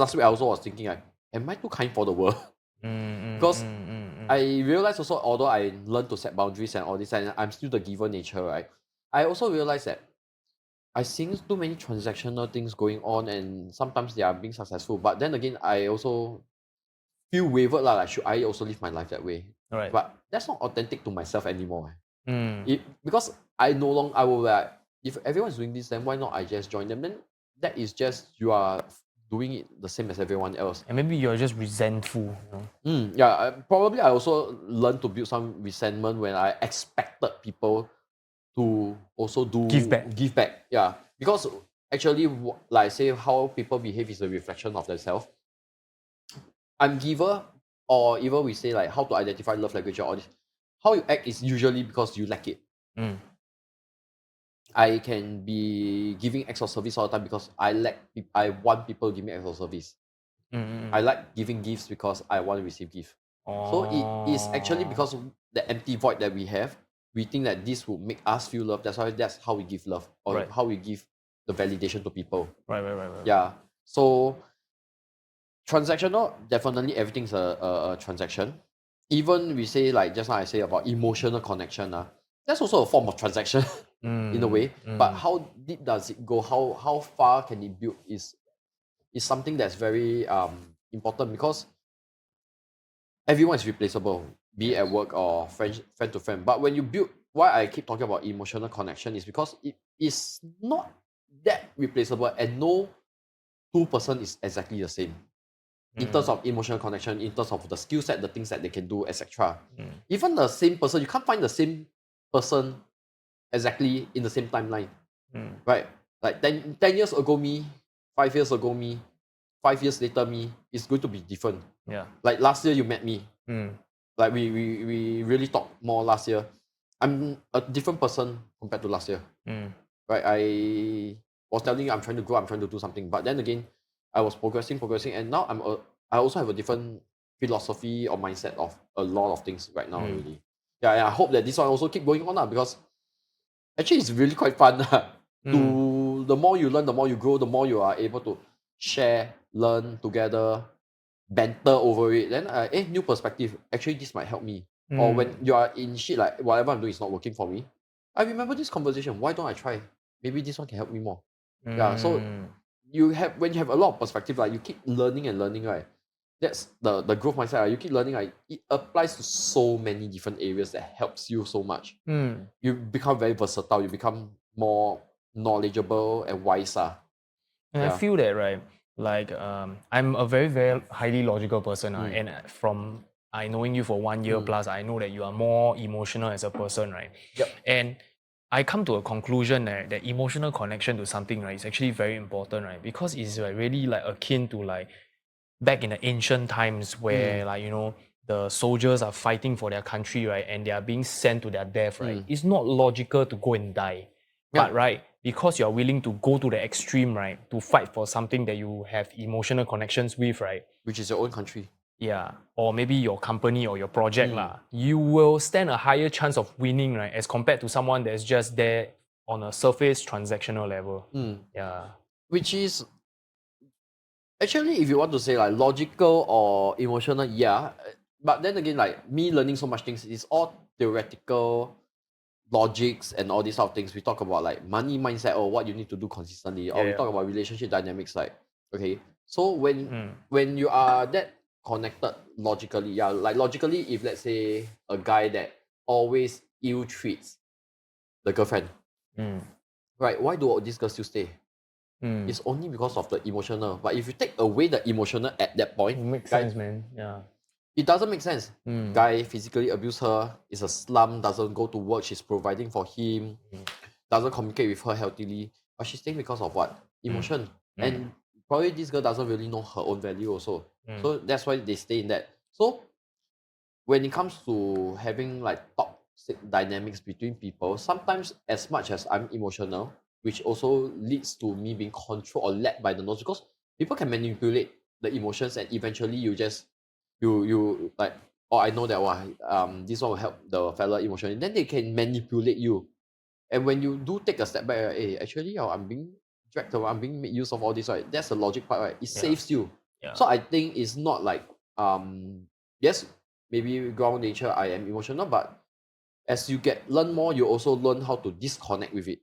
last week I also was thinking like, am I too kind for the world? Because I realized also, although I learned to set boundaries and all this, and I'm still the giver nature, right? I also realized that I seeing too many transactional things going on, and sometimes they are being successful. But then again, I also feel wavered lah. Like, should I also live my life that way? Right. But that's not authentic to myself anymore. Because I no longer, I will like, if everyone's doing this, then why not I just join them? Then that is just, you are doing it the same as everyone else. And maybe you're just resentful. Yeah, probably I also learned to build some resentment when I expected people to also Give back. Yeah, because actually, like I say, how people behave is a reflection of themselves. I'm giver, or even we say like how to identify love language or all this. How you act is usually because you lack it. I can be giving acts of service all the time because I want people to give me acts of service. I like giving gifts because I want to receive gifts. So it is actually because of the empty void that we have. We think that this will make us feel love. That's how we give love, or how we give the validation to people. Right. Yeah. So transactional, definitely everything's a transaction. Even we say, like just now I say about emotional connection, that's also a form of transaction in a way. But how deep does it go? How far can it build is something that's very important, because everyone is replaceable, be it at work or friend to friend. But when you build, why I keep talking about emotional connection is because it is not that replaceable, and no two person is exactly the same in terms of emotional connection, in terms of the skill set, the things that they can do, etc. Even the same person, you can't find the same person exactly in the same timeline, right? Like 10 years ago me, 5 years ago me, 5 years later me, is going to be different. Yeah. Like last year you met me, like we really talked more last year. I'm a different person compared to last year, right? I was telling you I'm trying to grow, I'm trying to do something, but then again, I was progressing, and now I also have a different philosophy or mindset of a lot of things right now already. Yeah, and I hope that this one also keep going on because actually it's really quite fun. To the more you learn, the more you grow, the more you are able to share, learn together, banter over it. Then new perspective. Actually, this might help me. Or when you are in shit, like whatever I'm doing is not working for me, I remember this conversation. Why don't I try? Maybe this one can help me more. Yeah. So when you have a lot of perspective, like you keep learning and learning, right? That's the growth mindset. Right? You keep learning, like it applies to so many different areas that helps you so much. You become very versatile. You become more knowledgeable and wiser. And I feel that, right, like I'm a very, very highly logical person, and from I knowing you for 1 year plus, I know that you are more emotional as a person, right? Yep. And I come to a conclusion that emotional connection to something, right, is actually very important, right? Because it's like really like akin to like back in the ancient times where like, you know, the soldiers are fighting for their country, right? And they are being sent to their death, right? It's not logical to go and die. But right, because you're willing to go to the extreme, right, to fight for something that you have emotional connections with, right? Which is your own country. Yeah, or maybe your company or your project you will stand a higher chance of winning, right, as compared to someone that's just there on a surface transactional level. Yeah. Which is actually, if you want to say like logical or emotional, yeah. But then again, like me learning so much things, it's all theoretical logics and all these sort of things. We talk about like money mindset or what you need to do consistently, or we talk about relationship dynamics. Like, okay, so when you are that connected logically, yeah, like logically, if let's say a guy that always ill treats the girlfriend, right? Why do these girls still stay? It's only because of the emotional. But if you take away the emotional at that point, It makes sense, man. Yeah. it doesn't make sense. Guy physically abuse her, is a slum, doesn't go to work, she's providing for him, doesn't communicate with her healthily. But she's staying because of what? Emotion. And probably this girl doesn't really know her own value also. So that's why they stay in that. So when it comes to having like toxic dynamics between people, sometimes as much as I'm emotional, which also leads to me being controlled or led by the nose, because people can manipulate the emotions, and eventually you like, oh, I know that this one will help the fella emotionally, then they can manipulate you. And when you do take a step back, hey, actually I'm being dragged around, I'm being made use of all this, right? That's the logic part, right? It saves you. Yeah. So I think it's not like yes, maybe ground nature I am emotional, but as you learn more, you also learn how to disconnect with it.